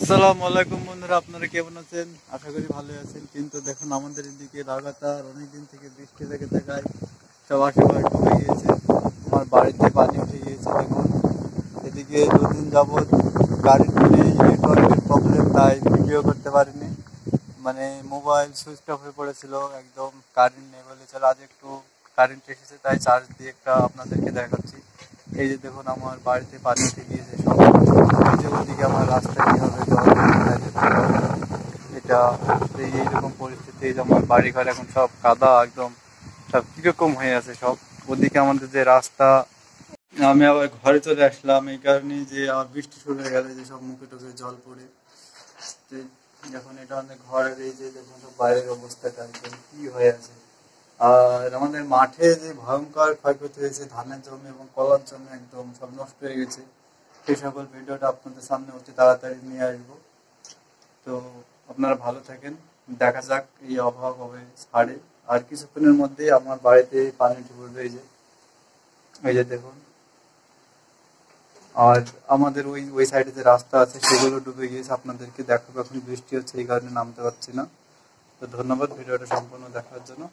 আসসালামু আলাইকুম বন্ধুরা, আপনারা কেমন আছেন? আশা করি ভালোই আছেন। কিন্তু দেখুন, আমাদের এদিকে লাগাতার অনেকদিন থেকে বৃষ্টি লেগে থাকায় সব আশেপাশে ডুবে গিয়েছে। আমার বাড়িতে পানি উঠে গিয়েছে। দেখুন, এদিকে দুদিন যাবৎ কারেন্ট নেই, নেটওয়ার্কের প্রবলেম, তাই ভিডিও করতে পারিনি। মানে মোবাইল সুইচ অফ হয়ে পড়েছিল, একদম কারেন্ট নেই বলে। চলো আজ একটু কারেন্ট এসেছে, তাই চার্জ দিয়ে একটা আপনাদেরকে দেখাচ্ছি। এই যে দেখুন, আমার বাড়িতে পানি উঠে গিয়েছে সব। এই যে ওদিকে আমার রাস্তা কীভাবে জল দেখা যাচ্ছে। এটা এইরকম পরিস্থিতি, এই যে আমার বাড়িঘর এখন সব কাদা, একদম সব কিরকম হয়ে আছে সব। ওদিকে আমাদের যে রাস্তা, আমি আবার ঘরে চলে আসলাম এই কারণে যে আবার বৃষ্টি শুরু হয়ে গেলে যে সব মুখে টুকে জল পড়ে। তো এখন এটা আমাদের ঘরের, এই যে দেখুন সব বাইরের অবস্থাটা একদম কি হয়ে আছে। আর আমাদের মাঠে যে ভয়ঙ্কর ক্ষয়ক্ষতি হয়েছে, ধানের জমি এবং কলার জমি একদম সব নষ্ট হয়ে গেছে। সেই সকল ভিডিওটা আপনাদের সামনে অতি তাড়াতাড়ি নিয়ে আসবো। তো আপনারা ভালো থাকেন, দেখা যাক এই অভাব কবে ছাড়ে। আর কিছুক্ষণের মধ্যেই আমার বাড়িতে পানি উঠে পড়বে। এই যে দেখুন। আর আমাদের ওই ওই সাইডে যে রাস্তা আছে সেগুলো ডুবে গিয়েছে, আপনাদেরকে দেখাবো। এখন বৃষ্টি হচ্ছে এই কারণে নামতে পারছি না। তো ধন্যবাদ ভিডিওটা সম্পূর্ণ দেখার জন্য।